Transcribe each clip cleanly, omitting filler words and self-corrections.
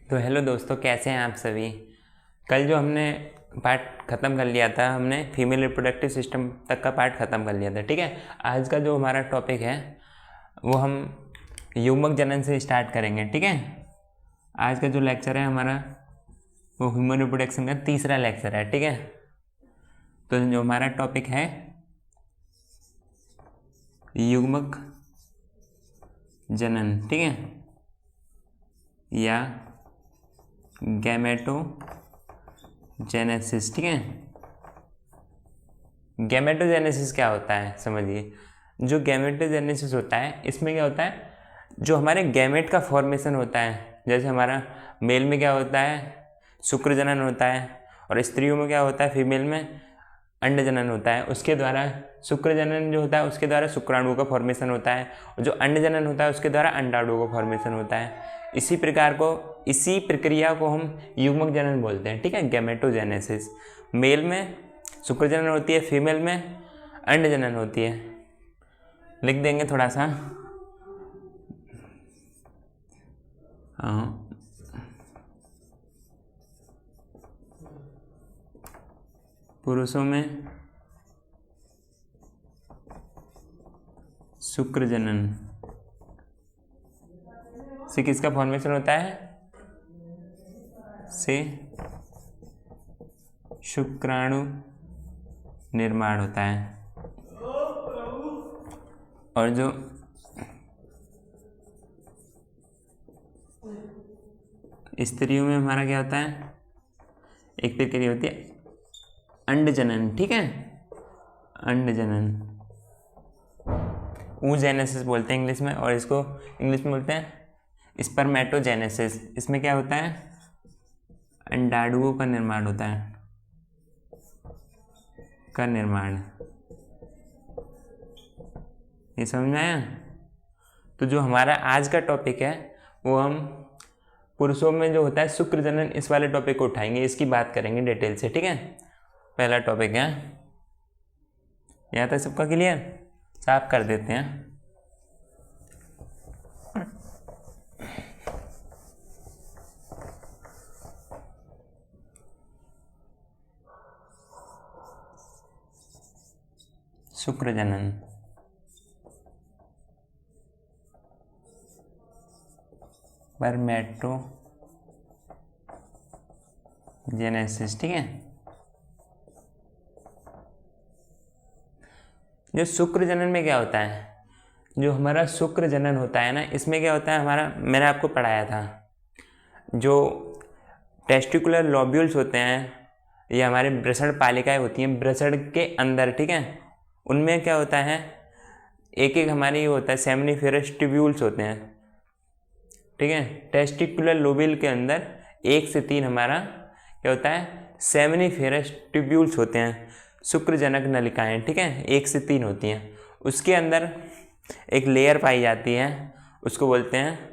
तो हेलो दोस्तों, कैसे हैं आप सभी। कल जो हमने पार्ट ख़त्म कर लिया था, हमने फीमेल रिप्रोडक्टिव सिस्टम तक का पार्ट ख़त्म कर लिया था। ठीक है, आज का जो हमारा टॉपिक है वो हम युग्मक जनन से स्टार्ट करेंगे। ठीक है, आज का जो लेक्चर है हमारा वो ह्यूमन रिप्रोडक्शन का तीसरा लेक्चर है। ठीक है, तो जो हमारा टॉपिक है युग्मक जनन, ठीक है, या गैमेटोजेनेसिस। ठीक है, गैमेटोजेनेसिस क्या होता है समझिए। जो गैमेटोजेनेसिस होता है इसमें क्या होता है, जो हमारे गैमेट का फॉर्मेशन होता है, जैसे हमारा मेल में क्या होता है शुक्र जनन होता है, और स्त्रियों में क्या होता है फीमेल में अंड जनन होता है। उसके द्वारा शुक्र जनन जो होता है उसके द्वारा शुक्राणु का फॉर्मेशन होता है, और जो अंड जनन होता है उसके द्वारा अंडाणु का फॉर्मेशन होता है। इसी प्रक्रिया को हम युग्मक जनन बोलते हैं। ठीक है, गैमेटोजेनेसिस। मेल में शुक्र जनन होती है, फीमेल में अंड जनन होती है। लिख देंगे थोड़ा सा। पुरुषों में शुक्र जनन से किसका फॉर्मेशन होता है, से शुक्राणु निर्माण होता है। और जो स्त्रियों में हमारा क्या होता है, एक प्रक्रिया होती है अंड जनन। ठीक है, अंड जनन oogenesis बोलते हैं इंग्लिश में, और इसको इंग्लिश में बोलते हैं स्पर्मेटोजेनेसिस। इसमें क्या होता है, अंडाणुओं का निर्माण होता है, का निर्माण। ये समझ में आया। तो जो हमारा आज का टॉपिक है वो हम पुरुषों में जो होता है शुक्र जनन, इस वाले टॉपिक को उठाएंगे, इसकी बात करेंगे डिटेल से। ठीक है, पहला टॉपिक है, यहाँ तक सबका क्लियर, साफ कर देते हैं। शुक्र जनन। स्पर्मेटोजेनेसिस। ठीक है, जो शुक्र जनन में क्या होता है, जो हमारा शुक्र जनन होता है ना, इसमें क्या होता है हमारा, मैंने आपको पढ़ाया था, जो टेस्टिकुलर लोब्यूल्स होते हैं, ये हमारे वृषण पालिकाएं होती हैं वृषण के अंदर। ठीक है, उनमें क्या होता है, एक एक हमारी होता है सेमिनिफेरस ट्यूब्यूल्स होते हैं। ठीक है, टेस्टिकुलर लोब्यूल के अंदर 1 से 3 हमारा क्या होता है, सेमिनिफेरस ट्यूब्यूल्स होते हैं, शुक्रजनक नलिकाएं। ठीक है, 1 से 3 होती हैं। उसके अंदर एक लेयर पाई जाती है, उसको बोलते हैं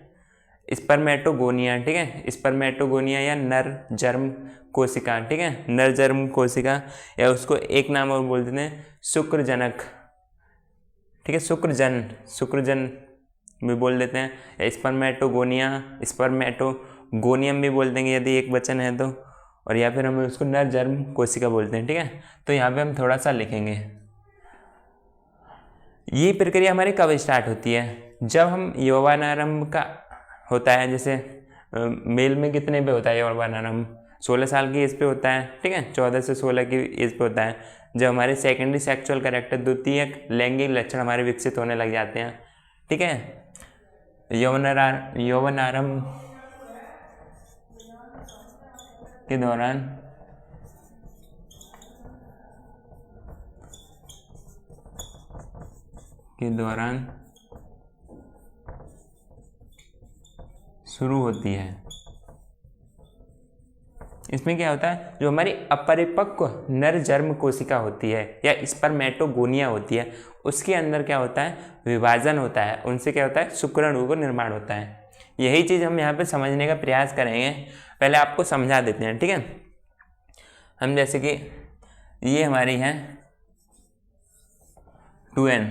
स्पर्मेटोगोनिया। ठीक है, स्पर्मेटोगोनिया या नर जर्म कोशिका। ठीक है, नर जर्म कोशिका, या उसको एक नाम और बोल देते हैं शुक्रजनक। ठीक है, शुक्रजन भी बोल देते हैं, या स्पर्मेटोगोनिया, स्पर्मेटोगोनियम भी बोल देंगे यदि एक वचन है तो, और या फिर हम उसको नर जर्म कोशिका बोलते हैं। ठीक है, तो यहाँ पे हम थोड़ा सा लिखेंगे। ये प्रक्रिया हमारी कब स्टार्ट होती है, जब हम यौवनारंभ का होता है, जैसे मेल में कितने पे होता है यौवनारंभ, 16 साल की एज पे होता है। ठीक है, 14 से 16 की एज पे होता है, जब हमारे सेकेंडरी सेक्सुअल कैरेक्टर, द्वितीयक लैंगिक लक्षण हमारे विकसित होने लग जाते हैं। ठीक है, यौवनारंभ के दौरान शुरू होती है। इसमें क्या होता है, जो हमारी अपरिपक्व नर जर्म कोशिका होती है या स्पर्मेटोगोनिया होती है, उसके अंदर क्या होता है, विभाजन होता है, उनसे क्या होता है, शुक्राणु का निर्माण होता है। यही चीज़ हम यहाँ पे समझने का प्रयास करेंगे। पहले आपको समझा देते हैं। ठीक है, हम जैसे कि ये हमारी है 2n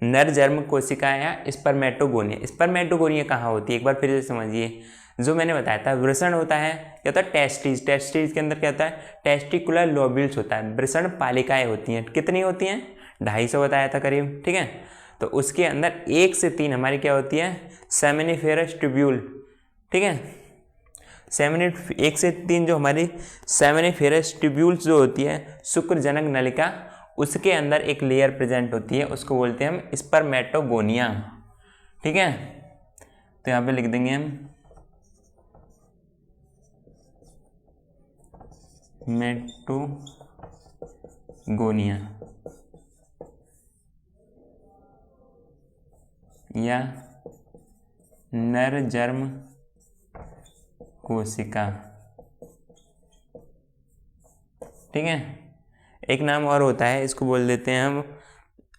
नर जर्म कोशिका या स्पर्मेटोगोनिया। स्पर्मेटोगोनिया कहाँ होती है, एक बार फिर से समझिए। जो मैंने बताया था वृषण होता है, क्या होता है टेस्टिस, टेस्टिस के अंदर क्या होता है टेस्टिकुलर लोब्यूल्स होता है, वृषण पालिकाएं होती हैं, कितनी होती हैं 250 बताया था करीब, ठीक है। तो उसके अंदर 1 से 3 हमारी क्या होती है सेमिनिफेरस ट्यूब्यूल, ठीक है। 1 से 3 जो हमारी सेमिनिफेरस ट्यूब्यूल्स जो होती है शुक्रजनक नलिका, उसके अंदर एक लेयर प्रेजेंट होती है, उसको बोलते हैं हम स्पर्मेटोगोनिया, ठीक है। तो यहाँ पे लिख देंगे हम मेटोगोनिया या नर जर्म कोशिका, ठीक है। एक नाम और होता है, इसको बोल देते हैं हम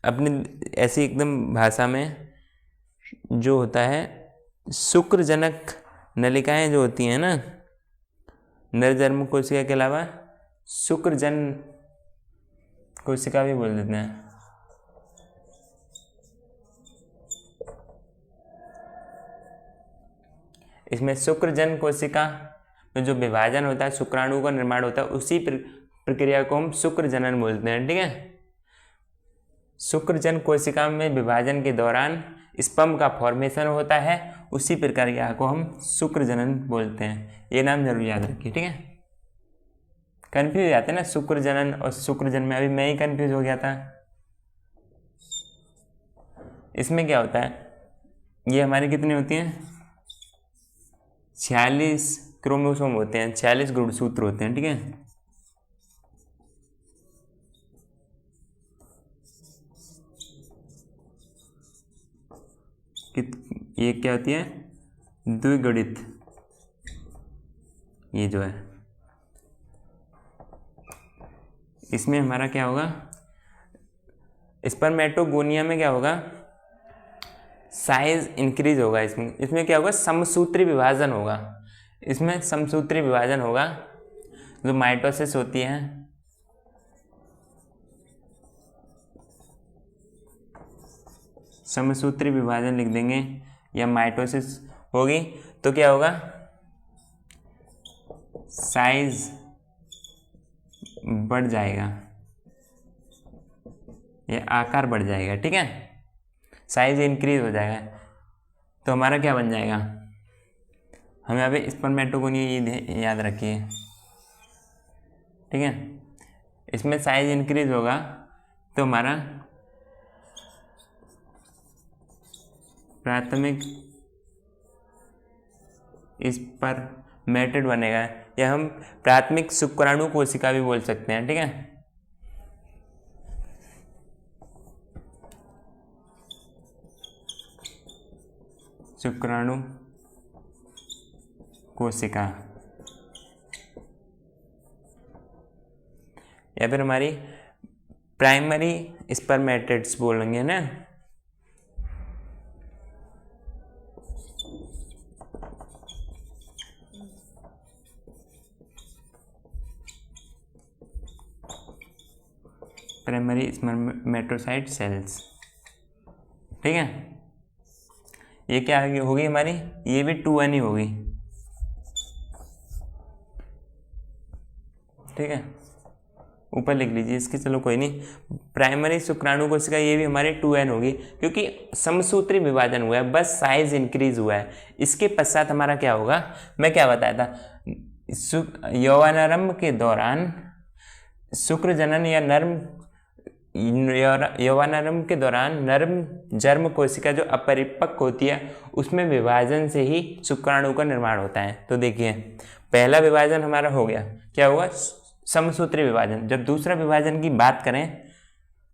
अपनी ऐसी एकदम भाषा में, जो होता है शुक्रजनक नलिकाएं जो होती हैं ना, नरजन्म कोशिका के अलावा शुक्रजन कोशिका भी बोल देते हैं। इसमें शुक्रजन कोशिका में जो विभाजन होता है, शुक्राणु का निर्माण होता है, उसी प्रक्रिया को हम शुक्रजनन बोलते हैं, ठीक है। शुक्रजन कोशिका में विभाजन के दौरान स्पर्म का फॉर्मेशन होता है, उसी प्रक्रिया को हम शुक्रजनन बोलते हैं। ये नाम जरूर याद रखिए, ठीक है। कंफ्यूज हो जाते हैं ना शुक्रजनन और शुक्रजन में, अभी मैं ही कंफ्यूज हो गया था। इसमें क्या होता है, ये हमारी कितनी होती हैं 46 क्रोमोसोम होते हैं, 46 गुणसूत्र होते हैं, ठीक है। ये क्या होती है द्विगुणित, ये जो है इसमें हमारा क्या होगा स्पर्मेटोगोनिया में क्या होगा साइज इंक्रीज होगा, इसमें क्या होगा समसूत्री विभाजन होगा, इसमें समसूत्री विभाजन होगा, जो माइटोसिस होती है, समसूत्री विभाजन लिख देंगे, या माइटोसिस होगी, तो क्या होगा साइज बढ़ जाएगा, या आकार बढ़ जाएगा, ठीक है, साइज इंक्रीज हो जाएगा। तो हमारा क्या बन जाएगा, हम यहाँ पे स्पर्मेटोगोनिया याद रखिए, ठीक है। इसमें साइज इंक्रीज होगा तो हमारा प्राथमिक स्पर्मेटिड बनेगा, या हम प्राथमिक शुक्राणु कोशिका भी बोल सकते हैं, ठीक है। शुक्राणु कोशिका, या फिर हमारी प्राइमरी स्पर्मेटिड्स बोलेंगे ना। प्राइमरी स्पर्मेटोसाइट सेल्स, ठीक है। ये क्या होगी हमारी, ये भी 2n ही होगी, ठीक है। ऊपर लिख लीजिए इसके, चलो कोई नहीं, प्राइमरी शुक्राणु कोशिका ये भी हमारी 2n होगी, क्योंकि समसूत्री विभाजन हुआ है, बस साइज इंक्रीज हुआ है। इसके पश्चात हमारा क्या होगा, मैं क्या बताया था, यौवनारंभ के दौरान शुक्रजनन या नर्म यौवनारंभ के दौरान नर्म जर्म कोशिका जो अपरिपक्व होती है, उसमें विभाजन से ही शुक्राणु का निर्माण होता है। तो देखिए पहला विभाजन हमारा हो गया, क्या हुआ समसूत्री विभाजन। जब दूसरा विभाजन की बात करें,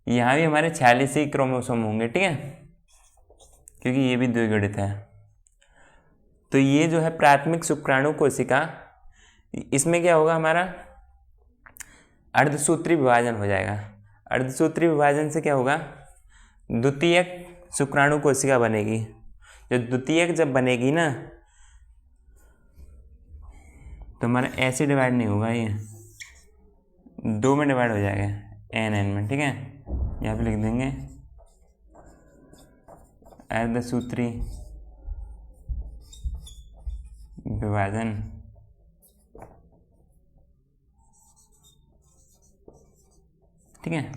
यहाँ भी हमारे 46 ही क्रोमोसोम होंगे, ठीक है, क्योंकि ये भी द्विगुणित है। तो ये जो है प्राथमिक शुक्राणु कोशिका, इसमें क्या होगा हमारा अर्धसूत्री विभाजन हो जाएगा। अर्धसूत्री विभाजन से क्या होगा, द्वितीयक शुक्राणु कोशिका बनेगी। जो द्वितीयक जब बनेगी ना, तो हमारा ऐसे डिवाइड नहीं होगा, ये 2 में डिवाइड हो जाएगा, n में, ठीक है। यहाँ पे लिख देंगे अर्धसूत्री विभाजन ठीक है।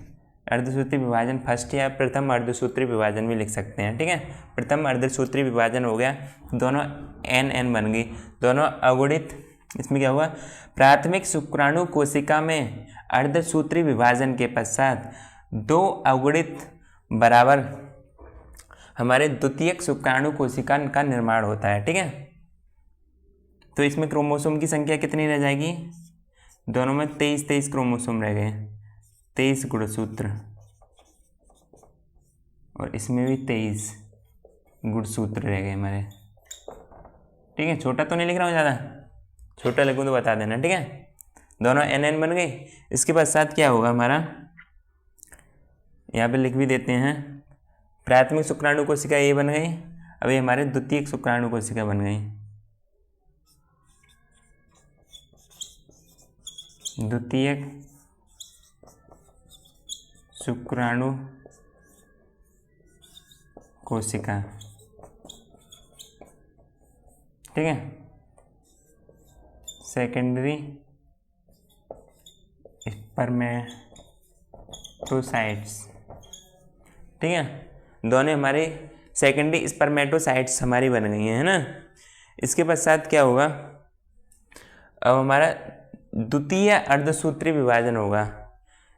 अर्धसूत्री विभाजन फर्स्ट या प्रथम अर्धसूत्री विभाजन भी लिख सकते हैं, ठीक है। प्रथम अर्धसूत्री विभाजन हो गया, दोनों एन एन बन गई, दोनों अगुणित। इसमें क्या हुआ, प्राथमिक शुक्राणु कोशिका में अर्धसूत्री विभाजन के पश्चात दो अगुणित बराबर हमारे द्वितीयक शुक्राणु कोशिका का निर्माण होता है, ठीक है। तो इसमें क्रोमोसोम की संख्या कितनी रह जाएगी, दोनों में 23 क्रोमोसोम रह गए, 23 गुणसूत्र, और इसमें भी 23 गुणसूत्र रह गए हमारे, ठीक है। छोटा तो नहीं लिख रहा हूँ ज़्यादा, छोटा लिखूँ तो बता देना, ठीक है। दोनों एन एन बन गई। इसके पश्चात क्या होगा हमारा, यहाँ पे लिख भी देते हैं, प्राथमिक शुक्राणु कोशिका ये बन गई, अभी हमारे द्वितीयक शुक्राणु कोशिका बन गई, द्वितीयक शुक्राणु कोशिका, ठीक है। सेकेंडरी स्पर्मेटोसाइट्स, ठीक है। दोनों हमारे सेकेंडरी स्पर्मेटोसाइट्स हमारी बन गई है ना। इसके पश्चात क्या होगा, अब हमारा द्वितीय अर्धसूत्री विभाजन होगा।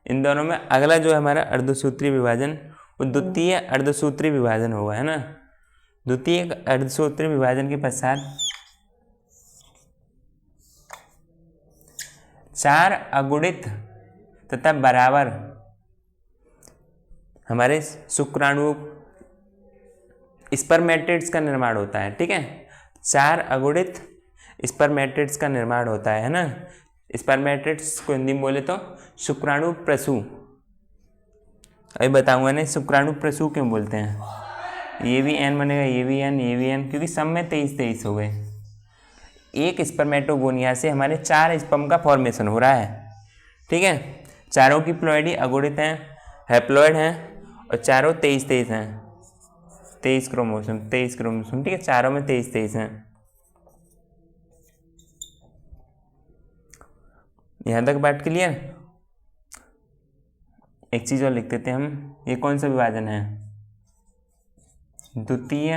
इन दोनों में अगला जो है हमारा अर्धसूत्री विभाजन, वो द्वितीय अर्धसूत्री विभाजन होगा, है ना। द्वितीय अर्धसूत्री विभाजन के पश्चात 4 अगुणित तथा बराबर हमारे शुक्राणु स्पर्मेटिड्स का निर्माण होता है, ठीक है। 4 अगुणित स्पर्मेटिड्स का निर्माण होता है ना। स्पर्मेटिड्स को हिंदी में बोले तो शुक्राणु प्रसू, अभी बताऊंगा ना शुक्राणु प्रसू क्यों बोलते हैं। ये भी एन बनेगा, ये भी एन, ये भी एन, क्योंकि सब में 23 हो गए। एक स्पर्मेटोगोनिया से हमारे 4 स्पर्म का फॉर्मेशन हो रहा है, ठीक है। चारों की प्लॉइडी अगुणित हैं, हैप्लॉइड हैं, और चारों 23 हैं, 23 क्रोमोसोम, ठीक है। चारों में 23 हैं। यहाँ तक बात क्लियर। एक चीज और लिख देते हैं हम, ये कौन सा विभाजन है, द्वितीय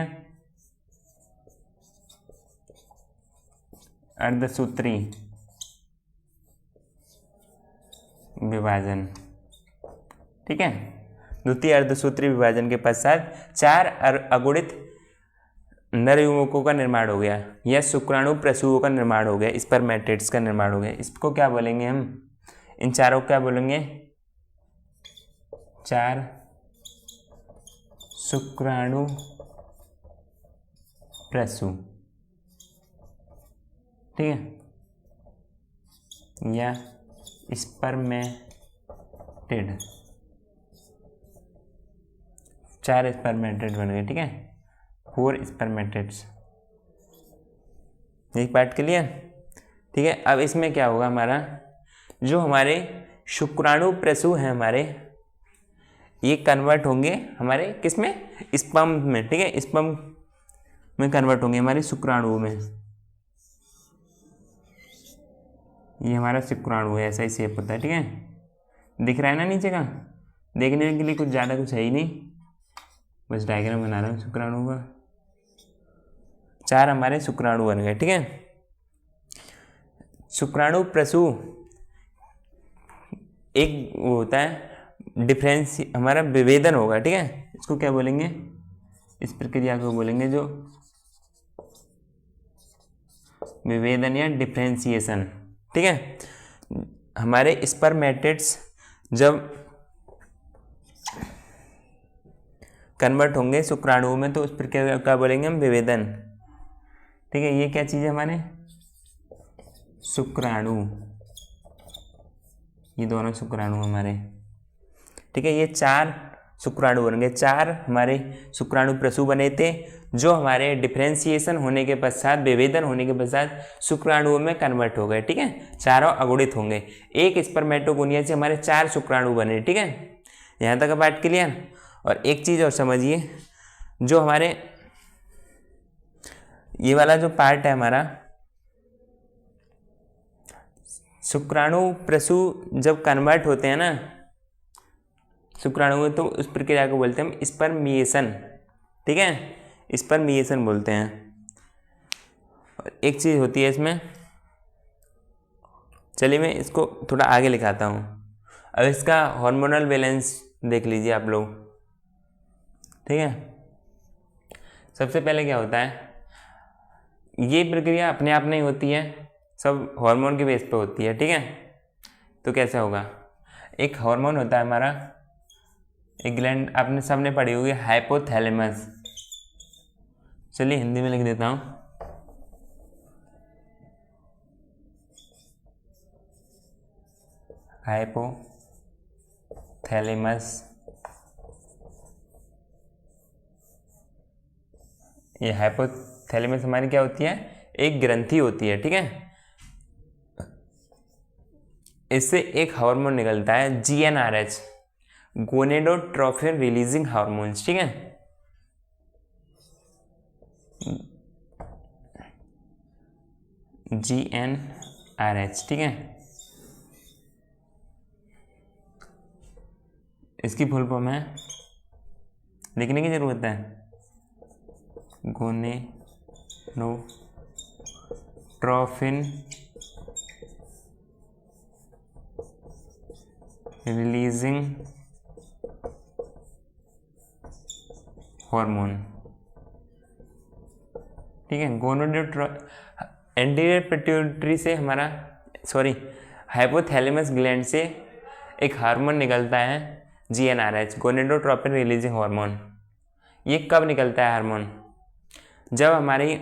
अर्धसूत्री विभाजन, ठीक है। द्वितीय अर्धसूत्री विभाजन के पश्चात 4 अगुणित नर युग्मकों का निर्माण हो गया, या शुक्राणु प्रसूओं का निर्माण हो गया, स्पर्मेटिड्स का निर्माण हो गया। इसको क्या बोलेंगे हम, इन चारों को क्या बोलेंगे, 4 शुक्राणु प्रसू, ठीक है, या स्पर्मेटिड, 4 स्पर्मेटिड बन गए, ठीक है। 4 स्पर्मेटिड्स, एक पार्ट क्लियर, ठीक है। अब इसमें क्या होगा हमारा, जो हमारे शुक्राणु प्रसू हैं हमारे, ये कन्वर्ट होंगे हमारे किस में, स्पर्म में, ठीक है। स्पर्म में कन्वर्ट होंगे हमारे शुक्राणु में। ये हमारा शुक्राणु है, ऐसा ही शेप होता है, ठीक है। दिख रहा है ना नीचे का, देखने के लिए कुछ ज़्यादा कुछ है ही नहीं, बस डायग्राम बना रहा हूँ शुक्राणु का। 4 हमारे शुक्राणु बन गए, ठीक है। शुक्राणु प्रसू एक वो होता है डिफरेंस, हमारा विभेदन होगा, ठीक है। इसको क्या बोलेंगे, इस प्रक्रिया को बोलेंगे जो विभेदन या डिफरेंशिएशन, ठीक है। हमारे स्पर्मेटिड्स जब कन्वर्ट होंगे शुक्राणुओं में, तो उस प्रक्रिया क्या बोलेंगे हम, विभेदन, ठीक है। ये क्या चीज़ है हमारे, शुक्राणु, ये दोनों शुक्राणु हमारे, ठीक है। ये 4 शुक्राणु बन गए, 4 हमारे शुक्राणु प्रसू बने थे, जो हमारे डिफरेंशिएशन होने के पश्चात, विभेदन होने के पश्चात शुक्राणुओं में कन्वर्ट हो गए, ठीक है। चारों अगुणित होंगे, एक स्पर्मेटोगोनिया से हमारे 4 शुक्राणु बने, ठीक है। यहाँ तक बात क्लियर। और एक चीज़ और समझिए, जो हमारे ये वाला जो पार्ट है हमारा, शुक्राणु प्रसु जब कन्वर्ट होते हैं ना शुक्राणु, तो उस प्रक्रिया को बोलते हैं हम स्पर्मिएशन। ठीक है, स्पर्मिएशन बोलते हैं। और एक चीज़ होती है इसमें, चलिए मैं इसको थोड़ा आगे लिखाता हूँ। अब इसका हार्मोनल बैलेंस देख लीजिए आप लोग। ठीक है, सबसे पहले क्या होता है, ये प्रक्रिया अपने आप नहीं होती है, सब हार्मोन के बेस पे होती है। ठीक है, तो कैसे होगा, एक हार्मोन होता है हमारा, एक ग्लैंड आपने सबने पढ़ी होगी, हाइपोथैलेमस। चलिए हिंदी में लिख देता हूँ, हाइपोथैलेमस। ये हाइपोथैलेमस हमारी क्या होती है, एक ग्रंथि होती है। ठीक है, इससे एक हार्मोन निकलता है GnRH, गोनेडोट्रोफिन रिलीजिंग हार्मोन्स। ठीक है, GnRH। ठीक है, इसकी फुल फॉर्म है, लिखने की जरूरत है, गोनेडोट्रोफिन रिलीजिंग हार्मोन। ठीक है, एंटीरियर पिट्यूटरी से हमारा हाइपोथैलेमस ग्लैंड से एक हार्मोन निकलता है GnRH, गोनेडोट्रोपिन रिलीजिंग हार्मोन। ये कब निकलता है हार्मोन, जब हमारी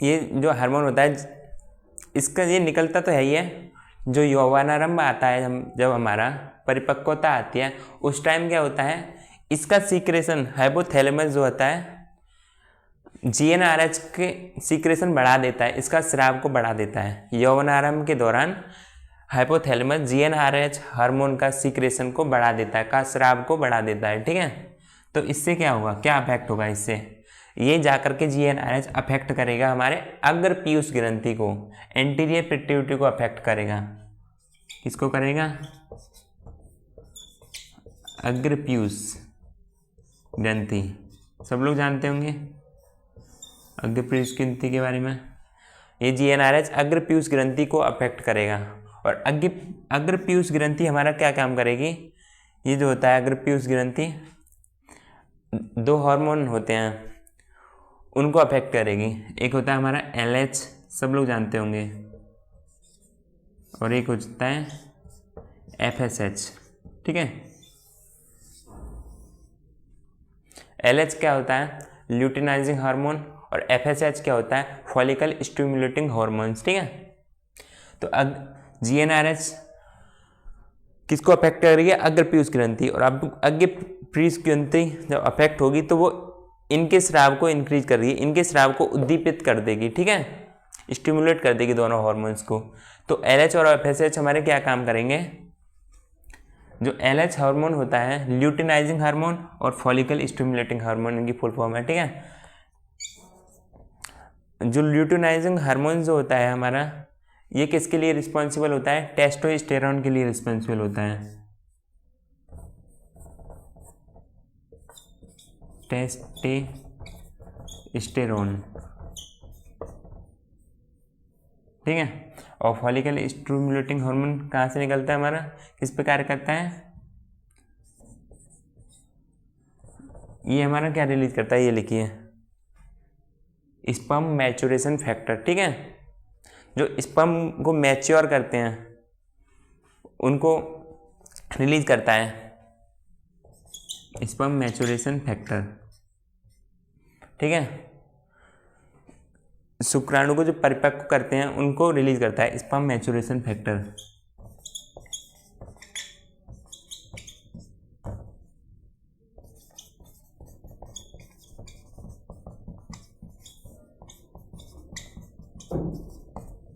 ये जो हार्मोन होता है इसका ये निकलता तो है ही है, जो यौवनारंभ आता है, जब हमारा परिपक्वता आती है उस टाइम क्या होता है, इसका सीक्रेशन हाइपोथैलेमस जो होता है GnRH के सीक्रेशन बढ़ा देता है, इसका स्राव को बढ़ा देता है। यौवनारंभ के दौरान हाइपोथैलेमस GnRH हार्मोन का सीक्रेशन को बढ़ा देता है, का स्राव को बढ़ा देता है। ठीक है, तो इससे क्या होगा, क्या अफेक्ट होगा, इससे ये जाकर के GnRH अफेक्ट करेगा हमारे अग्र पीयूष ग्रंथि को, एंटीरियर पिट्यूटरी को अफेक्ट करेगा। किसको करेगा, अग्र पीयूष ग्रंथि, सब लोग जानते होंगे अग्र पीयूष ग्रंथि के बारे में। ये GnRH अग्र पीयूष ग्रंथि को अफेक्ट करेगा। और अग्र पीयूष ग्रंथि हमारा क्या काम करेगी, ये जो होता है अग्र पीयूष ग्रंथि, दो हार्मोन होते हैं उनको अफेक्ट करेगी। एक होता है हमारा LH, सब लोग जानते होंगे, और एक होता है FSH। ठीक है, LH क्या होता है, ल्यूटिनाइजिंग हार्मोन, और FSH क्या होता है, फॉलिकल स्टिमुलेटिंग हार्मोन्स। ठीक है, तो GnRH किसको अफेक्ट करेगी, अग्र पीयूष ग्रंथि। और अब अग्र पीयूष ग्रंथि जब अफेक्ट होगी तो वो इनके स्राव को इंक्रीज कर रही है, इनके स्राव को उद्दीपित कर देगी। ठीक है, स्टिमुलेट कर देगी दोनों हार्मोन्स को। तो LH और FSH हमारे क्या काम करेंगे, जो LH हार्मोन होता है ल्यूटिनाइजिंग हार्मोन और फॉलिकल स्टिमुलेटिंग हार्मोन, इनकी फुल फॉर्म है। ठीक है, जो ल्यूटिनाइजिंग हार्मोन जो होता है हमारा, ये किसके लिए रिस्पॉन्सिबल होता है, टेस्टोस्टेरोन के लिए रिस्पॉन्सिबल होता है, टेस्टोस्टेरोन। ठीक है, और फॉलिकल स्टिमुलेटिंग हार्मोन कहाँ से निकलता है हमारा, किस पे कार्य करता है, ये हमारा क्या रिलीज करता है, ये लिखिए स्पर्म मैच्योरेशन फैक्टर। ठीक है, जो स्पर्म को मैच्योर करते हैं उनको रिलीज करता है स्पर्म मैच्योरेशन फैक्टर। ठीक है, शुक्राणु को जो परिपक्व करते हैं उनको रिलीज करता है sperm maturation factor.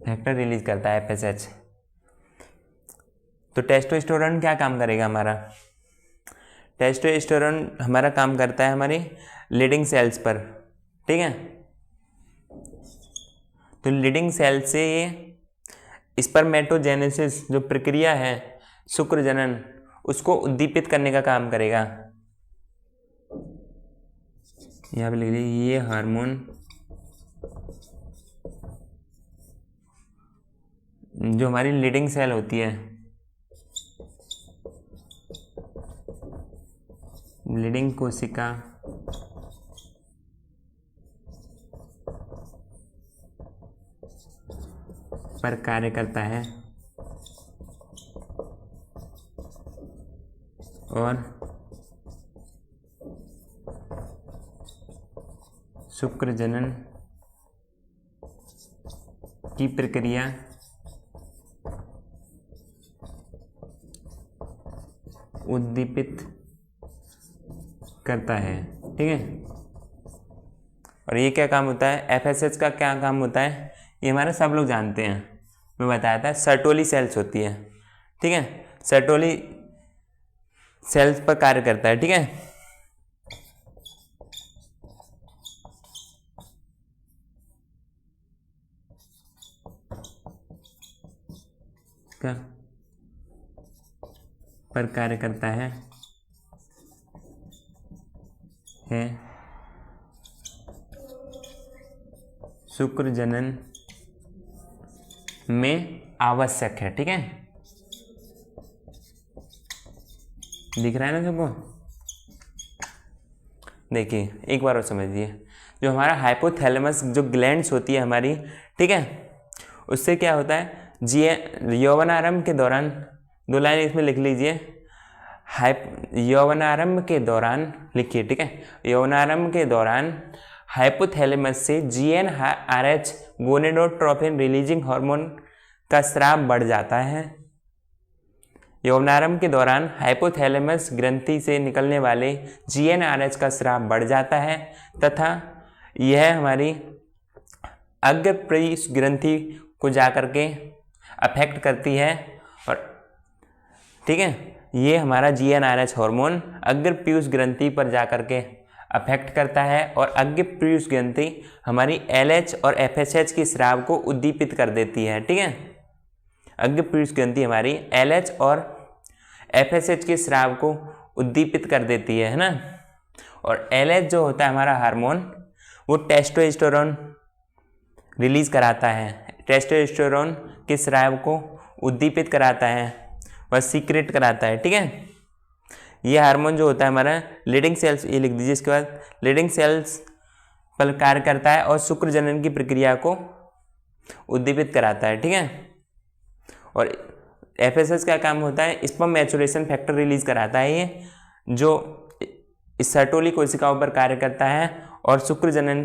Factor release करता है FSH। तो टेस्टोस्टेरोन क्या काम करेगा हमारा, टेस्टोस्टेरोन हमारा काम करता है हमारी लीडिंग सेल्स पर। ठीक है, तो लीडिंग सेल से ये स्पर्मेटोजेनेसिस जो प्रक्रिया है शुक्र जनन, उसको उद्दीपित करने का काम करेगा। यहाँ पे लिख लीजिए ये हार्मोन जो हमारी लीडिंग सेल होती है, लीडिंग कोशिका पर कार्य करता है और शुक्र जनन की प्रक्रिया उद्दीपित करता है। ठीक है, और ये क्या काम होता है, एफएसएच का क्या काम होता है, ये हमारे सब लोग जानते हैं, मैं बताया था, सर्टोली सेल्स होती है। ठीक है, सर्टोली सेल्स पर कार्य करता है। ठीक है, क्या पर कार्य करता है शुक्र जनन में आवश्यक है। ठीक है, दिख रहा है ना सबको? देखिए एक बार और समझिए, जो हमारा हाइपोथैलेमस जो ग्लैंड्स होती है हमारी, ठीक है, उससे क्या होता है, यौवनारंभ के दौरान, 2 लाइन इसमें लिख लीजिए, यौवनारंभ के दौरान लिखिए। ठीक है, यौवनारंभ के दौरान हाइपोथैलेमस से GnRH गोनेडोट्रोपिन रिलीजिंग हार्मोन का स्राव बढ़ जाता है। यौवनारंभ के दौरान हाइपोथैलेमस ग्रंथि से निकलने वाले GnRH का स्राव बढ़ जाता है तथा यह हमारी अग्रपीयूष ग्रंथि को जाकर के अफेक्ट करती है। और ठीक है, ये हमारा GnRH हार्मोन अग्रपीयूष ग्रंथि पर जाकर के अफेक्ट करता है और अग्रपीयूष ग्रंथि हमारी LH और FSH के स्राव को उद्दीपित कर देती है। ठीक है, अग्रपीयूष ग्रंथि हमारी LH और FSH के स्राव को उद्दीपित कर देती है ना। और LH जो होता है हमारा हार्मोन, वो टेस्टोस्टेरोन रिलीज कराता है, टेस्टोस्टेरोन के स्राव को उद्दीपित कराता है, वह सीक्रेट कराता है। ठीक है, ये हार्मोन जो होता है हमारा लीडिंग सेल्स, ये लिख दीजिए इसके बाद, लीडिंग सेल्स पर कार्य करता है और शुक्र जनन की प्रक्रिया को उद्दीपित कराता है। ठीक है, और एफएसएच का काम होता है, स्पर्म मैचुरेशन फैक्टर रिलीज कराता है, ये जो इस सर्टोली कोशिकाओं पर कार्य करता है और शुक्र जनन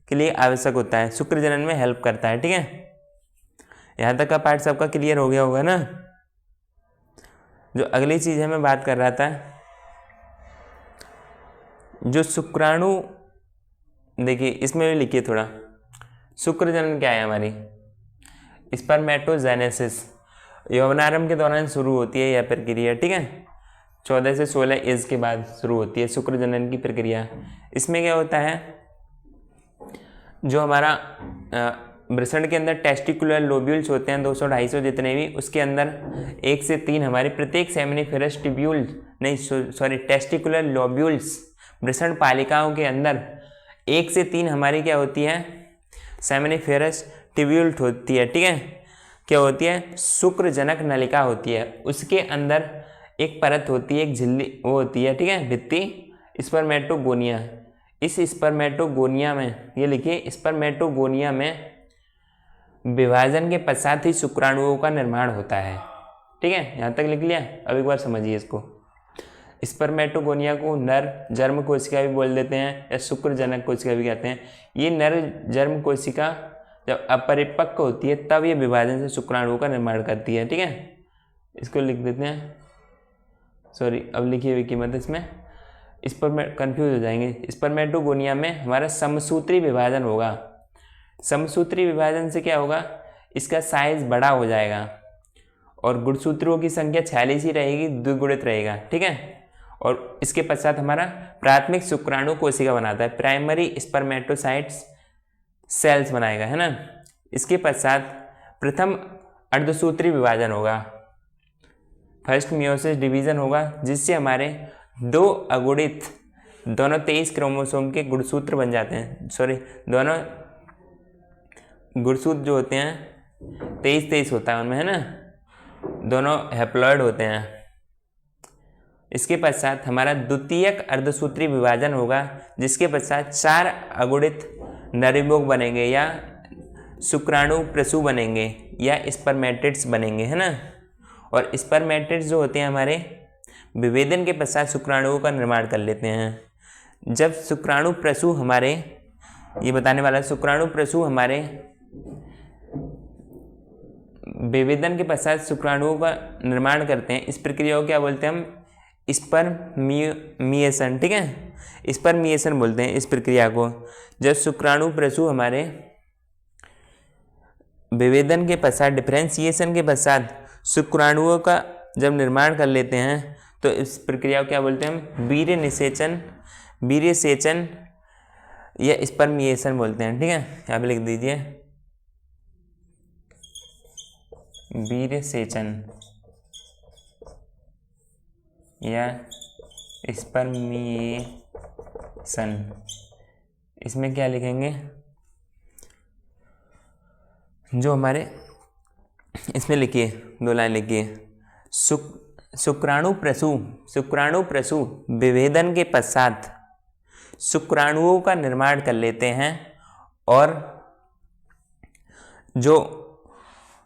के लिए आवश्यक होता है, शुक्र जनन में हेल्प करता है। ठीक है, यहाँ तक का पार्ट सबका क्लियर हो गया होगा ना। जो अगली चीज है मैं बात कर रहा था, जो शुक्राणु, देखिए इसमें भी लिखिए थोड़ा, शुक्र जनन क्या है हमारी, स्पर्मेटोजेनेसिस यौवनारंभ के दौरान शुरू होती है यह प्रक्रिया। ठीक है, 14 से 16 एज के बाद शुरू होती है शुक्र जनन की प्रक्रिया। इसमें क्या होता है, जो हमारा वृषण के अंदर टेस्टिकुलर लोब्यूल्स होते हैं 200-250 जितने भी, उसके अंदर 1 से 3 हमारे प्रत्येक सेमिनिफेरस ट्यूब्यूल, नहीं सॉरी टेस्टिकुलर लोब्यूल्स, वृषण पालिकाओं के अंदर 1 से 3 हमारी क्या होती है, सेमिनिफेरस ट्यूब्यूल होती है। ठीक है, क्या होती है, शुक्र जनक नलिका होती है, उसके अंदर एक परत होती है, एक झिल्ली वो होती है। ठीक है, भित्ति, स्पर्मेटोगोनिया। इस स्पर्मेटोगोनिया में, ये लिखिए, स्पर्मेटोगोनिया में विभाजन के पश्चात ही शुक्राणुओं का निर्माण होता है। ठीक है, यहाँ तक लिख लिया। अब एक बार समझिए इसको, स्पर्मेटोगोनिया को नर जर्म कोशिका भी बोल देते हैं या शुक्र जनक कोशिका भी कहते हैं। ये नर जर्म कोशिका जब अपरिपक्व होती है तब ये विभाजन से शुक्राणुओं का निर्माण करती है। ठीक है, इसको लिख देते हैं, सॉरी अब लिखिए विकी मत, इसमें कंफ्यूज हो जाएंगे। स्पर्मेटोगोनिया में हमारा समसूत्री विभाजन होगा। समसूत्री विभाजन से क्या होगा, इसका साइज बड़ा हो जाएगा और गुणसूत्रों की संख्या 46 ही रहेगी, द्विगुणित रहेगा। ठीक है, और इसके पश्चात हमारा प्राथमिक शुक्राणु कोशिका बनाता है, प्राइमरी स्पर्मेटोसाइट्स सेल्स बनाएगा, है ना। इसके पश्चात प्रथम अर्धसूत्री विभाजन होगा, फर्स्ट मियोसिस डिवीजन होगा, जिससे हमारे दो अगुणित दोनों 23 क्रोमोसोम के गुणसूत्र बन जाते हैं। सॉरी, दोनों गुणसूत्र जो होते हैं 23 होता है उनमें, है ना, दोनों हैप्लॉइड होते हैं। इसके पश्चात हमारा द्वितीयक अर्धसूत्री विभाजन होगा, जिसके पश्चात 4 अगुणित नरयुग्मक बनेंगे या शुक्राणु प्रसू बनेंगे या स्पर्मेटिड्स बनेंगे, है ना। और स्पर्मेटिड्स जो होते हैं हमारे विभेदन के पश्चात शुक्राणुओं का निर्माण कर लेते हैं। जब शुक्राणु प्रसू हमारे, ये बताने वाला, शुक्राणु प्रसू हमारे विभेदन के पश्चात शुक्राणुओं का निर्माण करते हैं, इस प्रक्रिया को क्या बोलते हैं हम, स्पर्मिएशन, ठीक है, स्पर्मिएशन बोलते हैं इस प्रक्रिया को। जब शुक्राणु प्रसू हमारे विभेदन के पश्चात, डिफरेंशिएशन के पश्चात शुक्राणुओं का जब निर्माण कर लेते हैं, तो इस प्रक्रिया को क्या बोलते हैं हम, वीर्य निषेचन, वीर्य सेचन या स्पर्मिएशन बोलते हैं, ठीक है। यहाँ पे लिख दीजिए वीर्य सेचन या स्पर्मिएशन। इसमें क्या लिखेंगे, जो हमारे इसमें लिखिए, 2 लाइन लिखिए, शुक्राणु प्रसू विभेदन के पश्चात शुक्राणुओं का निर्माण कर लेते हैं और जो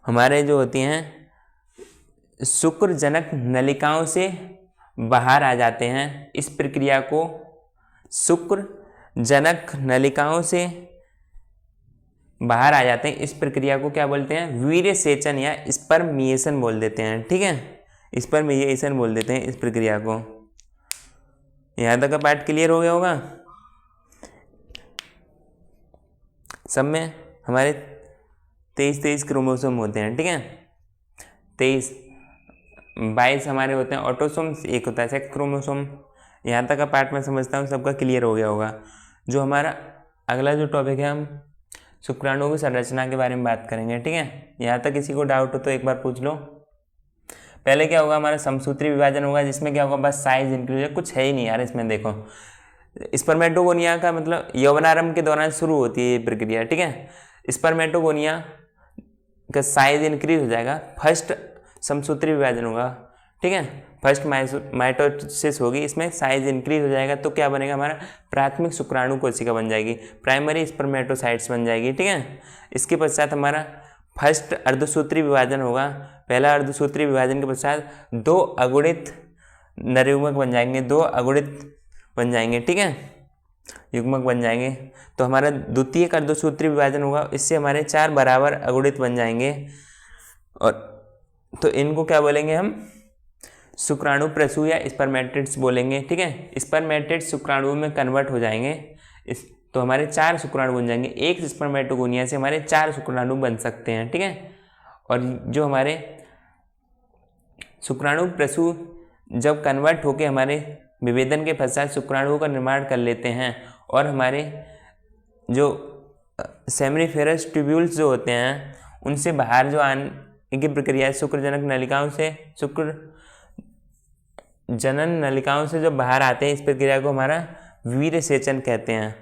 हमारे जो होती हैं शुक्रजनक नलिकाओं से बाहर आ जाते हैं। इस प्रक्रिया को शुक्रजनक नलिकाओं से बाहर आ जाते हैं, इस प्रक्रिया को क्या बोलते हैं, वीर्य सेचन या स्पर्मिएशन बोल देते हैं, ठीक है, स्पर्मिएशन बोल देते हैं इस प्रक्रिया को। यहाँ तक का पार्ट क्लियर हो गया होगा। सब में हमारे 23 क्रोमोसोम होते हैं, ठीक है, 22 हमारे होते हैं ऑटोसोम्स, 1 होता है सेक्स क्रोमोसोम। यहाँ तक का पार्ट मैं समझता हूँ सबका क्लियर हो गया होगा। जो हमारा अगला जो टॉपिक है, हम शुक्राणुओं की संरचना के बारे में बात करेंगे, ठीक है। यहाँ तक किसी को डाउट हो तो एक बार पूछ लो। पहले क्या होगा, हमारा समसूत्री विभाजन होगा, जिसमें क्या होगा, बस साइज इंक्रीज है, कुछ है ही नहीं यार इसमें। देखो, स्पर्मेटोगोनिया का मतलब यौवनारंभ के दौरान शुरू होती है ये प्रक्रिया, ठीक है। स्पर्मेटोगोनिया का साइज इंक्रीज हो जाएगा, फर्स्ट समसूत्री विभाजन होगा, ठीक है, फर्स्ट माइटोसिस होगी, इसमें साइज इंक्रीज हो जाएगा, तो क्या बनेगा, हमारा प्राथमिक शुक्राणु कोशिका बन जाएगी, प्राइमरी स्पर्मेटोसाइट्स बन जाएगी, ठीक है। इसके पश्चात हमारा फर्स्ट अर्धसूत्री विभाजन होगा, पहला अर्धसूत्री विभाजन के पश्चात 2 अगुणित नरयुग्मक बन जाएंगे, 2 अगुणित बन जाएंगे, ठीक है, युग्मक बन जाएंगे। तो हमारा द्वितीयक अर्धसूत्री विभाजन होगा, इससे हमारे 4 बराबर अगुणित बन जाएंगे, और तो इनको क्या बोलेंगे हम, शुक्राणु प्रसू या स्पर्मेटिड्स बोलेंगे, ठीक है। स्पर्मेटिड्स शुक्राणुओं में कन्वर्ट हो जाएंगे, तो हमारे 4 शुक्राणु बन जाएंगे। एक स्पर्मेटोगोनिया से हमारे 4 शुक्राणु बन सकते हैं, ठीक है। और जो हमारे शुक्राणु प्रसू जब कन्वर्ट होके हमारे विभेदन के पश्चात शुक्राणुओं का निर्माण कर लेते हैं, और हमारे जो सेमिनिफेरस ट्यूब्यूल्स जो होते हैं उनसे बाहर जो आने की प्रक्रिया, शुक्रजनक नलिकाओं से, शुक्र जनन नलिकाओं से जो बाहर आते हैं, इस प्रक्रिया को हमारा वीर्य सेचन कहते हैं।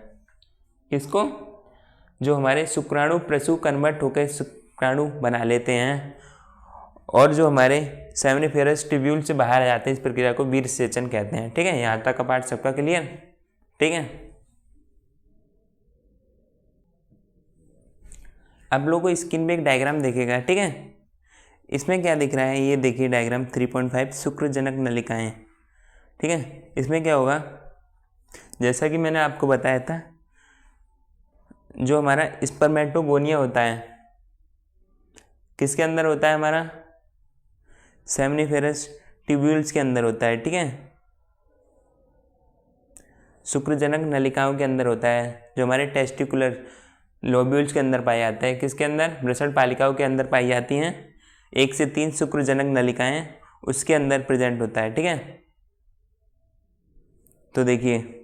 किसको, जो हमारे शुक्राणु प्रसू कन्वर्ट होकर शुक्राणु बना लेते हैं, और जो हमारे सेमिनिफेरस ट्यूब्यूल से बाहर आ जाते हैं, इस प्रक्रिया को वीर्य सेचन कहते हैं, ठीक है। यहाँ तक का पार्ट सबका क्लियर, ठीक है। आप लोगों को स्क्रीन पे एक डायग्राम दिखेगा, ठीक है। इसमें क्या दिख रहा है, ये देखिए डायग्राम 3.5 शुक्रजनक नलिकाएं, ठीक है। इसमें क्या होगा, जैसा कि मैंने आपको बताया था, जो हमारा स्पर्मेटोगोनिया होता है किसके अंदर होता है, हमारा सेमिनिफेरस ट्यूब्यूल्स के अंदर होता है, ठीक है, शुक्रजनक नलिकाओं के अंदर होता है। जो हमारे टेस्टिकुलर लोब्यूल्स के अंदर पाया जाता है, किसके अंदर, वृषण पालिकाओं के अंदर पाई जाती हैं। 1 से 3 शुक्रजनक नलिकाएं उसके अंदर प्रेजेंट होता है, ठीक है। तो देखिए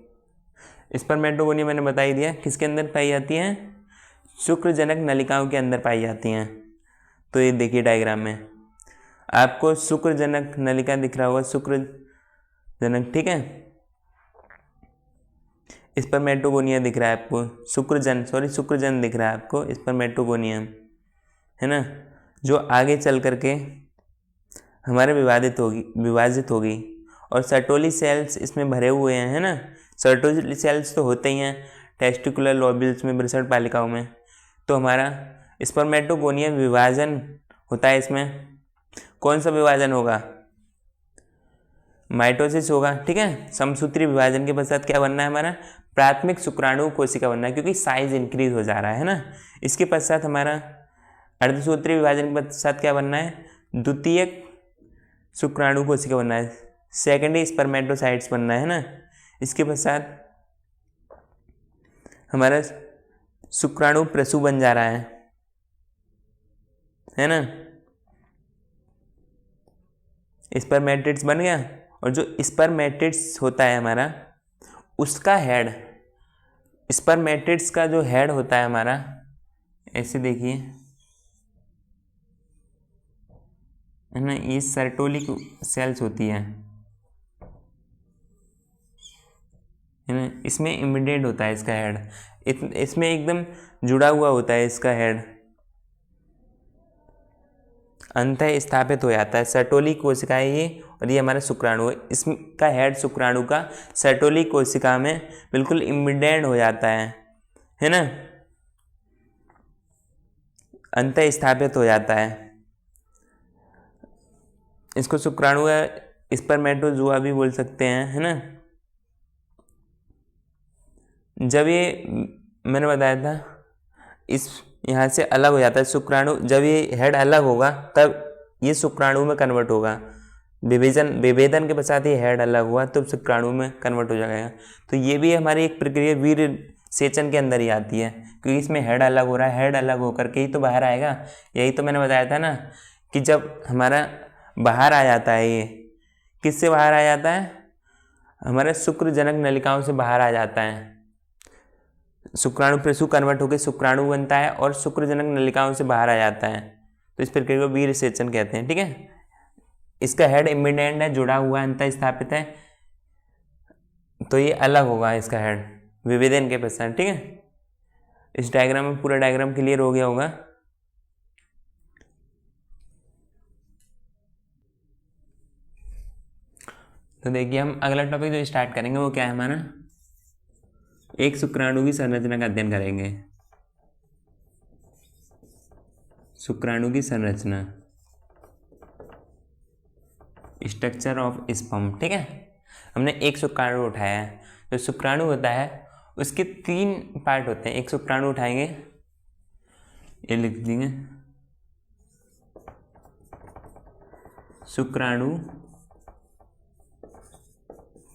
स्पर्मेटोगोनिया मैंने बता ही दिया किसके अंदर पाई जाती हैं, शुक्रजनक नलिकाओं के अंदर पाई जाती हैं। तो ये देखिए डायग्राम में आपको शुक्रजनक नलिका दिख रहा होगा, शुक्रजनक, ठीक है। स्पर्मेटोगोनिया दिख रहा है आपको, शुक्रजन दिख रहा है आपको, स्पर्मेटोगोनिया, है ना, जो आगे चल करके हमारे विभाजित होगी और सर्टोली सेल्स इसमें भरे हुए हैं, है ना। सर्टोली सेल्स तो होते ही हैं टेस्टिकुलर लोब्यूल्स में, वृषण पालिकाओं में। तो हमारा स्पर्मेटोगोनिया विभाजन होता है इसमें। कौन सा विभाजन होगा? माइटोसिस होगा, ठीक है। समसूत्री विभाजन के पश्चात क्या बनना है हमारा? प्राथमिक शुक्राणु कोशिका बनना है, क्योंकि साइज इंक्रीज हो जा रहा है ना। इसके पश्चात हमारा अर्धसूत्री विभाजन के पश्चात क्या बनना है? द्वितीयक शुक्राणु कोशिका बनना है, सेकेंडरी स्पर्मेटोसाइट्स बनना है ना। इसके पश्चात हमारा शुक्राणु प्रसू बन जा रहा है ना। स्पर्मेटिड्स बन गया, और जो स्पर्मेटिड्स होता है हमारा, उसका हेड, स्पर्मेटिड्स का जो हेड होता है हमारा, ऐसे देखिए, है ना, ये सर्टोली सेल्स होती है ना। इसमें इमिडिएट होता है इसका हेड, इसमें एकदम जुड़ा हुआ होता है इसका हेड, अंतः स्थापित हो जाता है। सर्टोली कोशिका है ये, और ये हमारा शुक्राणु है। इसका हेड शुक्राणु का सर्टोली कोशिका में बिल्कुल इम्बिडेंट हो जाता है ना, अंतः स्थापित हो जाता है। इसको शुक्राणु या स्पर्मेटोजुआ भी बोल सकते हैं, है ना। जब ये मैंने बताया था, इस यहाँ से अलग हो जाता है शुक्राणु, जब ये हेड अलग होगा तब ये शुक्राणु में कन्वर्ट होगा। विभेदन के पश्चात ये हेड अलग हुआ तो शुक्राणु में कन्वर्ट हो जाएगा। तो ये भी हमारी एक प्रक्रिया वीर सेचन के अंदर ही आती है, क्योंकि इसमें हेड अलग हो रहा है, हेड अलग होकर के ही तो बाहर आएगा। यही तो मैंने बताया था ना कि जब हमारा बाहर आ जाता है, ये किससे बाहर आ जाता है? हमारे शुक्रजनक नलिकाओं से बाहर आ जाता है। शुक्राणु प्रसू कन्वर्ट होकर शुक्राणु बनता है और शुक्रजनक नलिकाओं से बाहर आ जाता है। तो इस प्रक्रिया को वीर सेचन कहते हैं, ठीक है। इसका हेड इम्बिडेंट है, जुड़ा हुआ है, अंतः स्थापित है, तो ये अलग होगा इसका हेड विभेदन के पश्चात, ठीक है। इस डायग्राम में पूरा डायग्राम क्लियर हो गया होगा। तो देखिए, हम अगला टॉपिक जो स्टार्ट करेंगे वो क्या है हमारा? एक शुक्राणु की संरचना का अध्ययन करेंगे। शुक्राणु की संरचना, स्ट्रक्चर ऑफ स्पर्म, ठीक है। हमने एक शुक्राणु उठाया है। जो शुक्राणु होता है उसके 3 पार्ट होते हैं। एक शुक्राणु उठाएंगे, ये लिख देंगे, शुक्राणु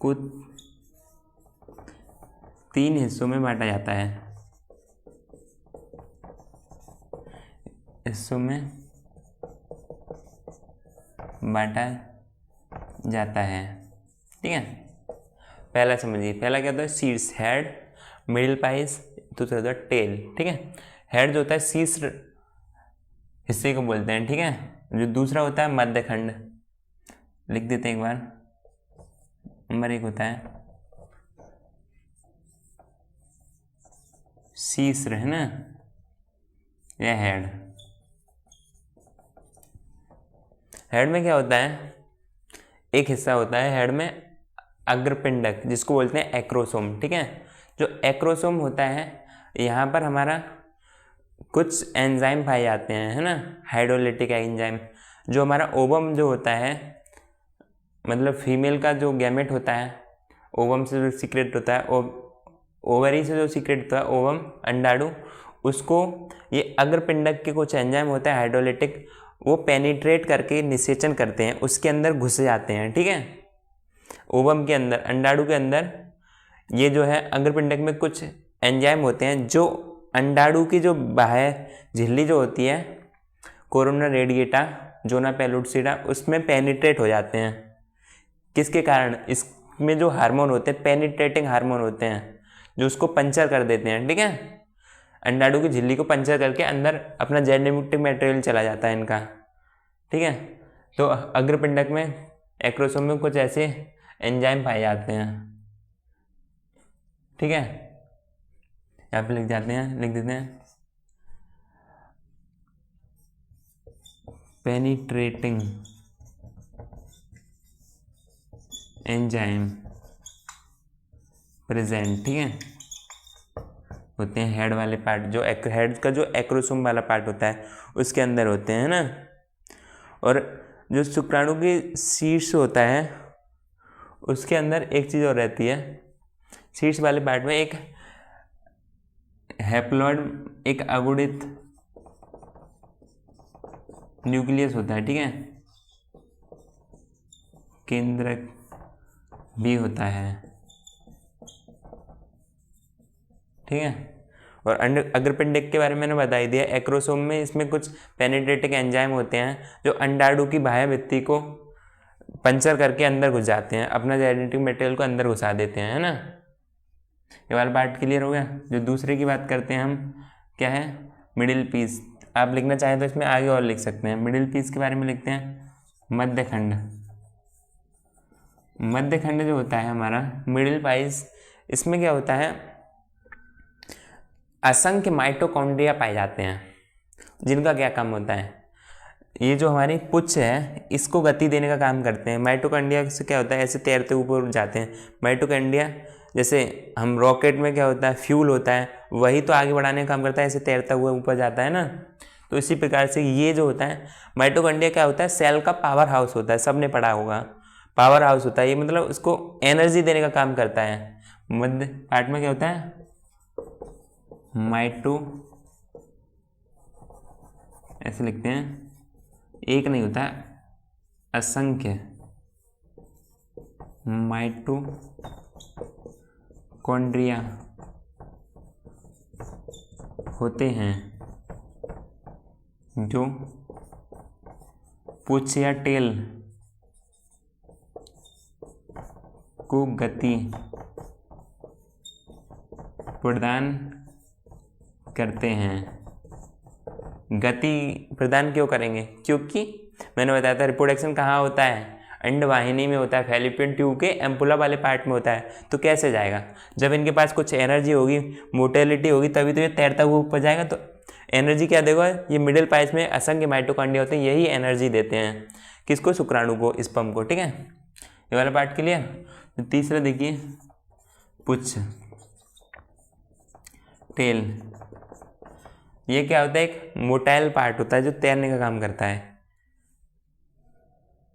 को 3 हिस्सों में बांटा जाता है। हिस्सों में बांटा जाता है, ठीक है। पहला समझिए, पहला क्या होता है? शीर्ष, हेड, मिडिल पाइस, दूसरा होता है टेल, ठीक है। हेड जो होता है शीर्ष हिस्से को बोलते हैं, ठीक है। जो दूसरा होता है मध्यखंड, लिख देते हैं एक बार। नंबर 1 होता है शीर्ष, है ना, यह हेड। हेड में क्या होता है? एक हिस्सा होता है हेड में अग्रपिंडक, जिसको बोलते हैं एक्रोसोम, ठीक है। जो एक्रोसोम होता है, यहाँ पर हमारा कुछ एंजाइम पाए जाते हैं, है ना, हाइड्रोलिटिक एंजाइम। जो हमारा ओवम जो होता है, मतलब फीमेल का जो गैमेट होता है, ओवम से जो सीक्रेट होता है, ओवरी से जो सीक्रेट होता है, ओवम, अंडाणु, उसको ये अग्रपिंडक के कुछ एंजाइम होता है हाइड्रोलिटिक, वो पेनिट्रेट करके निषेचन करते हैं, उसके अंदर घुस जाते हैं, ठीक है। ओवम के अंदर, अंडाणु के अंदर ये जो है अग्रपिंडक में कुछ एंजाइम होते हैं जो अंडाणु की जो बाह्य झिल्ली जो होती है, कोरोना रेडिएटा, जोना पेलुसिडा, उसमें पेनिट्रेट हो जाते हैं। किसके कारण? इसमें जो हार्मोन होते हैं, पेनिट्रेटिंग हार्मोन होते हैं, जो उसको पंचर कर देते हैं, ठीक है। अंडाणु की झिल्ली को पंचर करके अंदर अपना जेनेटिक मटेरियल चला जाता है इनका, ठीक है। तो अग्रपिंडक में एक्रोसोम में कुछ ऐसे एंजाइम पाए जाते हैं, ठीक है। यहाँ पे लिख देते हैं पेनिट्रेटिंग एंजाइम प्रेजेंट, ठीक है, होते हैं हेड वाले पार्ट, जो हेड का जो एक्रोसोम वाला पार्ट होता है उसके अंदर होते हैं ना। और जो शुक्राणु की शीर्ष होता है उसके अंदर एक चीज़ और रहती है, शीर्ष वाले पार्ट में एक हैप्लॉइड, एक अगुणित न्यूक्लियस होता है, ठीक है, केंद्रक भी होता है, ठीक है। और अग्रपिंडक के बारे में मैंने बता ही दिया। एक्रोसोम में इसमें कुछ पेनिट्रेटिंग एंजाइम होते हैं जो अंडाणु की बाह्य भित्ति को पंचर करके अंदर घुस जाते हैं, अपना जेनेटिक मटेरियल को अंदर घुसा देते हैं, है ना। ये वाला पार्ट क्लियर हो गया। जो दूसरे की बात करते हैं हम, क्या है, मिडिल पीस। आप लिखना चाहें तो इसमें आगे और लिख सकते हैं। मिडिल पीस के बारे में लिखते हैं मध्यखंड। मध्यखंड जो होता है हमारा मिडिल पीस, इसमें क्या होता है, असंख्य माइटोकॉन्ड्रिया पाए जाते हैं जिनका क्या काम होता है, ये जो हमारी पुच्छ है इसको गति देने का काम करते हैं। माइटोकॉन्ड्रिया से क्या होता है, ऐसे तैरते ऊपर जाते हैं। माइटोकॉन्ड्रिया जैसे हम रॉकेट में क्या होता है, फ्यूल होता है, वही तो आगे बढ़ाने का काम करता है, ऐसे तैरता हुआ ऊपर जाता है ना। तो इसी प्रकार से ये जो होता है माइटोकॉन्ड्रिया क्या होता है, सेल का पावर हाउस होता है, सबने पढ़ा होगा, पावर हाउस होता है ये, मतलब उसको एनर्जी देने का काम करता है। मध्य पार्ट में क्या होता है, माइटो, ऐसे लिखते हैं, एक नहीं होता है, असंख्य माइटोकॉन्ड्रिया होते हैं जो पुच्छ या टेल को गति प्रदान करते हैं। गति प्रदान क्यों करेंगे, क्योंकि मैंने बताया था रिप्रोडक्शन कहाँ होता है, अंडवाहिनी में होता है, फैलोपियन ट्यूब के एम्पुला वाले पार्ट में होता है। तो कैसे जाएगा, जब इनके पास कुछ एनर्जी होगी, मोटेलिटी होगी, तभी तो ये तैरता हुआ ऊपर जाएगा। तो एनर्जी क्या देगा, ये मिडिल पाइस में असंख्य माइटोकॉन्ड्रिया होते हैं, यही एनर्जी देते हैं किसको, शुक्राणु को, स्पर्म को, ठीक है। ये वाला पार्ट क्लियर। तीसरा देखिए, पुच्छ टेल, ये क्या होता है, एक मोटाइल पार्ट होता है जो तैरने का काम करता है,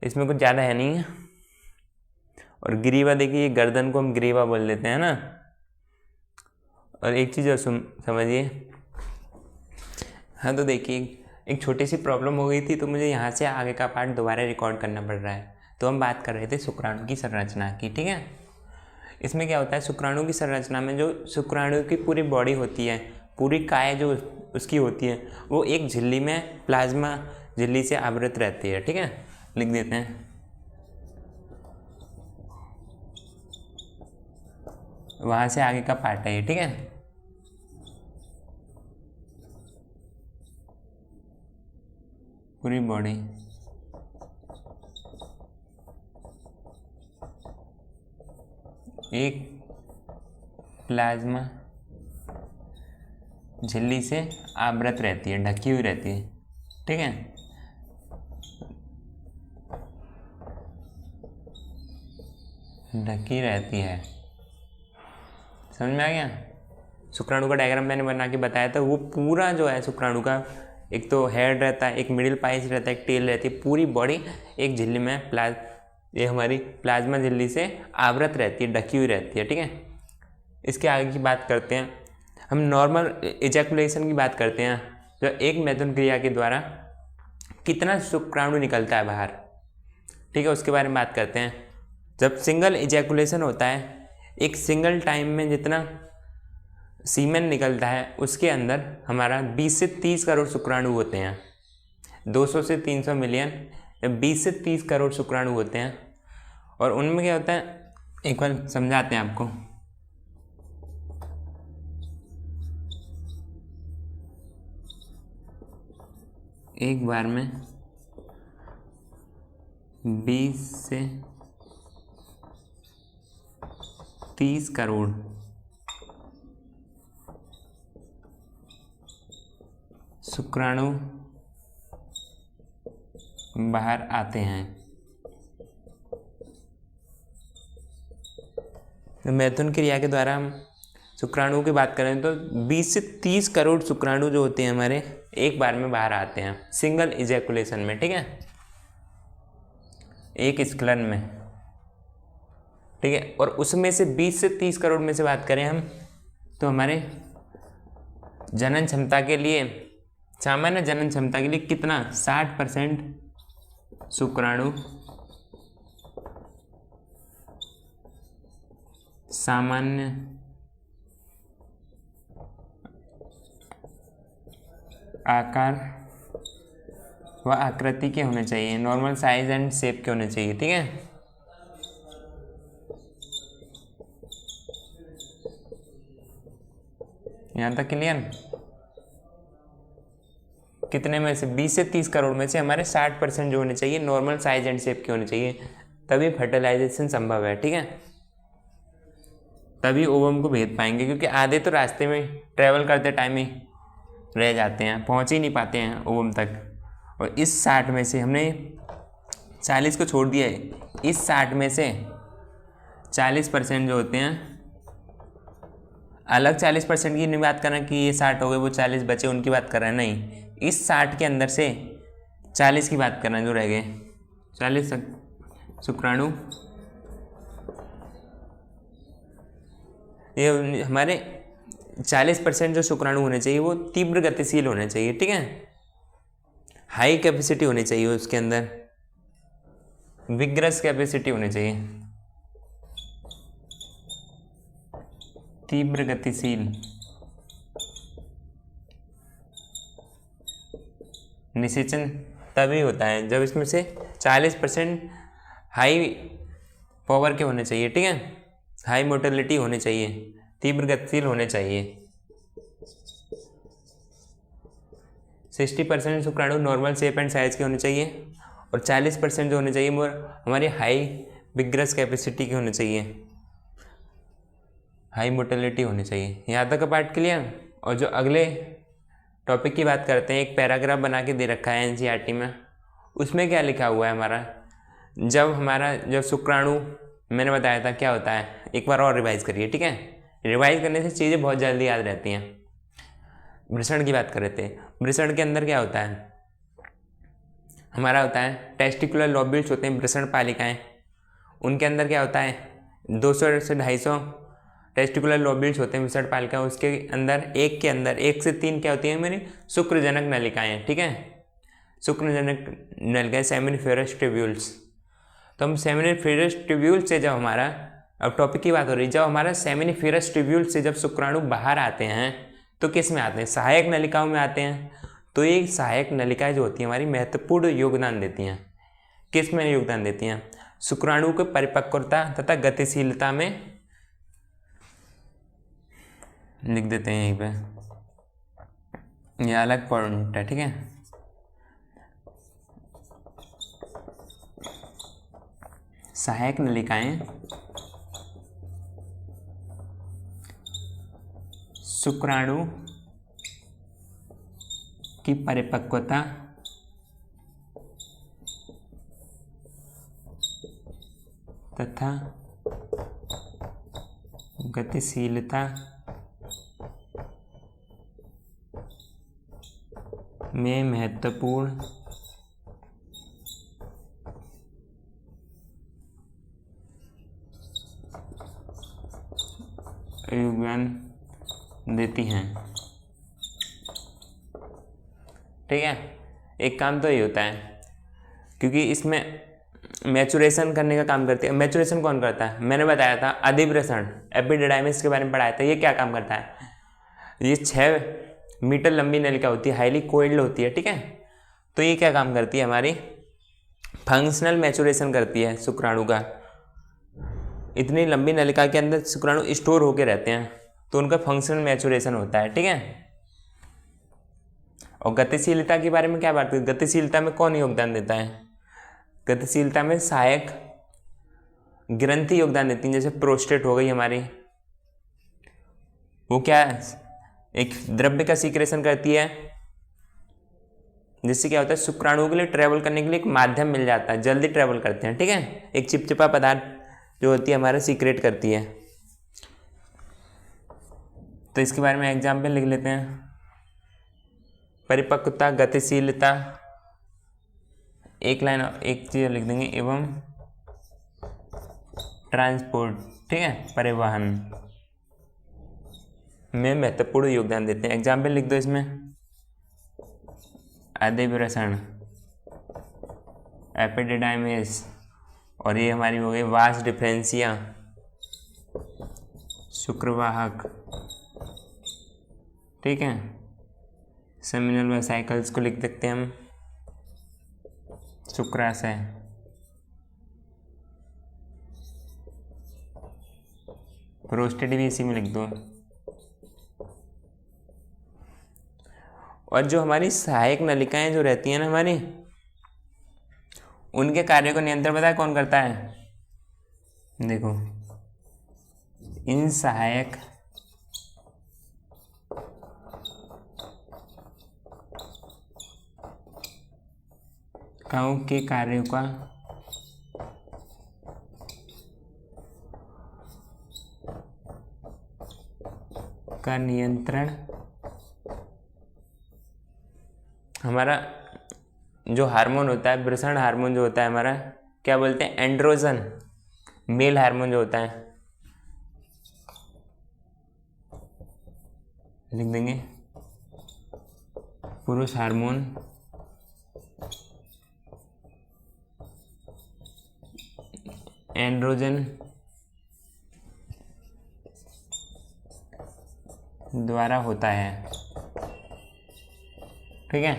इसमें कुछ ज़्यादा है नहीं है। और ग्रीवा देखिए, गर्दन को हम ग्रीवा बोल देते हैं ना। और एक चीज़ और समझिए, हाँ तो देखिए एक छोटी सी प्रॉब्लम हो गई थी, तो मुझे यहाँ से आगे का पार्ट दोबारा रिकॉर्ड करना पड़ रहा है। तो हम बात कर रहे थे शुक्राणु की संरचना की, ठीक है। इसमें क्या होता है, शुक्राणु की संरचना में जो शुक्राणु की पूरी बॉडी होती है, पूरी काय जो उसकी होती है, वो एक झिल्ली में, प्लाज्मा झिल्ली से आवृत रहती है, ठीक है। लिख देते हैं, वहाँ से आगे का पार्ट है ये, ठीक है। पूरी बॉडी एक प्लाज्मा झिल्ली से आवृत रहती है, ढकी हुई रहती है, ठीक है। ढकी रहती है, समझ में आ गया। शुक्राणु का डायग्राम मैंने बना के बताया था, वो पूरा जो है शुक्राणु का, एक तो हेड रहता है, एक मिडिल पाइस रहता है, एक टेल रहती है, पूरी बॉडी एक झिल्ली में ये हमारी प्लाज्मा झिल्ली से आवृत रहती है, ढकी हुई रहती है, ठीक है। इसके आगे की बात करते हैं हम, नॉर्मल इजैकुलेशन की बात करते हैं, जो एक मैथुन क्रिया के द्वारा कितना शुक्राणु निकलता है बाहर, ठीक है, उसके बारे में बात करते हैं। जब सिंगल इजैकुलेशन होता है, एक सिंगल टाइम में जितना सीमेन निकलता है उसके अंदर हमारा 20 से 30 करोड़ शुक्राणु होते हैं, 200 से 300 मिलियन, 20 से 30 करोड़ शुक्राणु होते हैं। और उनमें क्या होता है, एक बार समझाते हैं आपको। एक बार में 20 से 30 करोड़ शुक्राणु बाहर आते हैं। तो मैथुन क्रिया के द्वारा हम शुक्राणुओं की बात करें तो 20 से 30 करोड़ शुक्राणु जो होते हैं हमारे एक बार में बाहर आते हैं सिंगल इजैकुलेशन में, ठीक है, एक स्खलन में, ठीक है। और उसमें से 20 से 30 करोड़ में से बात करें हम तो हमारे जनन क्षमता के लिए, सामान्य जनन क्षमता के लिए कितना 60% शुक्राणु सामान्य आकार व आकृति के होने चाहिए, नॉर्मल साइज एंड शेप के होने चाहिए, ठीक है। यहाँ तक क्लियर। कितने में से 20 से 30 करोड़ में से हमारे 60% जो होने चाहिए नॉर्मल साइज एंड शेप के होने चाहिए, तभी फर्टिलाइजेशन संभव है, ठीक है, तभी ओवम को भेज पाएंगे, क्योंकि आधे तो रास्ते में ट्रैवल करते टाइम ही रह जाते हैं, पहुंच ही नहीं पाते हैं ओवम तक। और इस 60 में से हमने 40 को छोड़ दिया है, इस 60 में से 40% जो होते हैं, अलग 40% की नहीं बात कर रहे हैं कि ये 60 हो गए वो 40 बचे उनकी बात कर रहे हैं, नहीं, इस 60 के अंदर से 40 की बात कर रहे हैं जो रह गए, 40 शुक्राणु ये हमारे 40% जो शुक्राणु होने चाहिए वो तीव्र गतिशील होने चाहिए, ठीक है, हाई कैपेसिटी होनी चाहिए, उसके अंदर विग्रस कैपेसिटी होनी चाहिए, तीव्र गतिशील। निषेचन तभी होता है जब इसमें से 40% हाई पावर के होने चाहिए, ठीक है, हाई मोटिलिटी होनी चाहिए, तीव्र गतिशील होने चाहिए। 60% शुक्राणु नॉर्मल शेप एंड साइज के होने चाहिए और 40% जो होने चाहिए वो हमारी हाई विग्रस कैपेसिटी के होने चाहिए, हाई मोटिलिटी होनी चाहिए। यहाँ तक का पार्ट क्लियर। और जो अगले टॉपिक की बात करते हैं, एक पैराग्राफ बना के दे रखा है एनसीईआरटी में, उसमें क्या लिखा हुआ है हमारा, जब शुक्राणु मैंने बताया था क्या होता है, एक बार और रिवाइज करिए, ठीक है, रिवाइज करने से चीज़ें बहुत जल्दी याद रहती हैं। वृषण की बात कर रहे थे, वृषण के अंदर क्या होता है हमारा, होता है टेस्टिकुलर लोब्यूल्स होते हैं, वृषण पालिकाएं, उनके अंदर क्या होता है 200 से 250 टेस्टिकुलर लोब्यूल्स होते हैं वृषण पालिका, उसके अंदर एक से 3 क्या होती है मेरी शुक्रजनक नलिकाएं, ठीक है, शुक्रजनक नलिकाएं सेमिनिफेरस ट्यूब्यूल्स। तो हम सेमिनिफेरस ट्यूब्यूल से जब हमारा, अब टॉपिक की बात हो रही है, जब हमारा सेमिनिफेरस ट्यूब्यूल से जब शुक्राणु बाहर आते हैं तो किस में आते हैं, सहायक नलिकाओं में आते हैं। तो ये सहायक नलिकाएं जो होती हैं हमारी महत्वपूर्ण योगदान देती हैं, किस में योगदान देती हैं, शुक्राणु को परिपक्वता तथा गतिशीलता में। लिख देते हैं यहीं पे, यह अलग पॉइंट है, ठीक है, सहायक नलिकाएं शुक्राणु की परिपक्वता तथा गतिशीलता में महत्वपूर्ण योगदान देती हैं, ठीक है। एक काम तो ये होता है, क्योंकि इसमें मैचुरेशन करने का काम करती है। मैचुरेशन कौन करता है, मैंने बताया था अधिवृषण, एपिडिडाइमिस के बारे में पढ़ाया था। ये क्या काम करता है, ये 6 मीटर लंबी नलिका होती है, हाईली कोइल्ड होती है, ठीक है। तो ये क्या काम करती है, हमारी फंक्शनल मैचुरेशन करती है शुक्राणु का। इतनी लंबी नलिका के अंदर शुक्राणु स्टोर होके रहते हैं, तो उनका फंक्शनल मैचुरेशन होता है, ठीक है। और गतिशीलता के बारे में क्या बात करें, गतिशीलता में कौन योगदान देता है, गतिशीलता में सहायक ग्रंथि योगदान देती है। जैसे प्रोस्टेट हो गई हमारी, वो क्या है, एक द्रव्य का सीक्रेशन करती है, जिससे क्या होता है शुक्राणुओं के लिए ट्रेवल करने के लिए एक माध्यम मिल जाता है, जल्दी ट्रेवल करते हैं, ठीक है। एक चिपचिपा पदार्थ जो होती है हमारा सीक्रेट करती है। तो इसके बारे में एग्जाम्पल लिख लेते हैं। परिपक्वता, गतिशीलता, एक लाइन एक चीज लिख देंगे, एवं ट्रांसपोर्ट, ठीक है, परिवहन में महत्वपूर्ण योगदान देते हैं। एग्जाम्पल लिख दो इसमें, अधिवृषण, एपिडिडाइमिस, और ये हमारी हो गई वास डिफरेंसिया, शुक्रवाहक, ठीक है। सेमिनल वेसाइकल्स को लिख सकते हैं हम शुक्राशय, प्रोस्टेट भी इसी में लिख दो। और जो हमारी सहायक नलिकाएं जो रहती हैं ना हमारी, उनके कार्य को नियंत्रण पता है कौन करता है, देखो इन सहायक के कार्यों का नियंत्रण हमारा जो हार्मोन होता है, वृषण हार्मोन जो होता है हमारा, क्या बोलते हैं, एंड्रोजन, मेल हार्मोन जो होता है, लिख देंगे पुरुष हार्मोन, एंड्रोजन द्वारा होता है, ठीक है।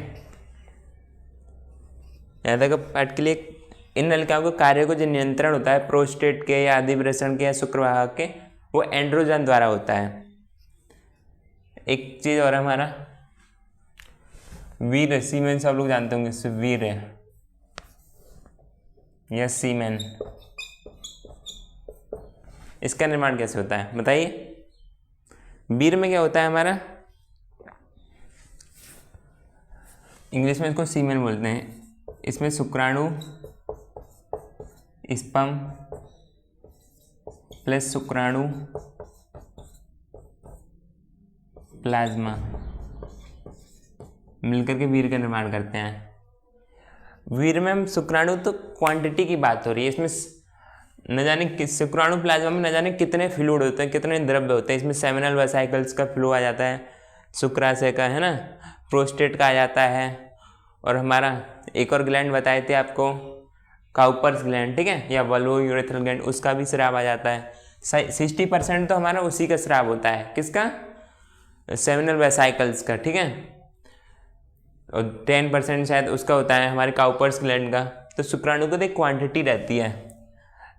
यहाँ तक पाठ के लिए इन नलिकाओं के कार्य को जो नियंत्रण होता है प्रोस्टेट के या अधिवृषण के या शुक्रवाहक के, वो एंड्रोजन द्वारा होता है। एक चीज और हमारा वीर्य, सीमेन सब लोग जानते होंगे, वीर्य या सीमेन, इसका निर्माण कैसे होता है बताइए। वीर्य में क्या होता है हमारा, इंग्लिश में इसको सीमेन बोलते हैं। इसमें शुक्राणु, स्पर्म प्लस शुक्राणु प्लाज्मा मिलकर के वीर्य का निर्माण करते हैं। वीर्य में हम शुक्राणु तो क्वांटिटी की बात हो रही है, इसमें न जाने शुक्राणु प्लाज्मा में न जाने कितने फ्लूइड होते हैं, कितने द्रव्य होते हैं। इसमें सेमिनल वेसाइकल्स का फ्लो आ जाता है, शुक्राशय का, है ना, प्रोस्टेट का आ जाता है, और हमारा एक और ग्लैंड बताए थे आपको, काउपर्स ग्लैंड, ठीक है, या वल्वो यूरेथ्रल ग्लैंड, उसका भी स्राव आ जाता है। 60% तो हमारा उसी का स्राव होता है, किसका, सेमिनल वेसाइकल्स का, ठीक है, और 10% शायद उसका होता है हमारे काउपर्स ग्लैंड का। तो शुक्राणु को तो एक क्वांटिटी रहती है।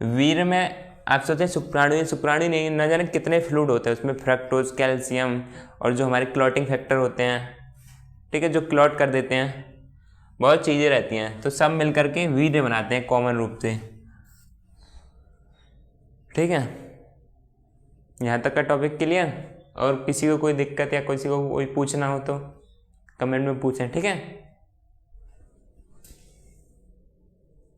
वीर्य में आप सोचें शुक्राणु नहीं, न जाने कितने फ्लूइड होते हैं उसमें, फ्रक्टोज, कैल्शियम, और जो हमारे क्लॉटिंग फैक्टर होते हैं, ठीक है, जो क्लॉट कर देते हैं, बहुत चीज़ें रहती हैं, तो सब मिलकर के वीर्य बनाते हैं कॉमन रूप से, ठीक है। यहाँ तक का टॉपिक क्लियर। और किसी को कोई दिक्कत या किसी को कोई पूछना हो तो कमेंट में पूछें, ठीक है।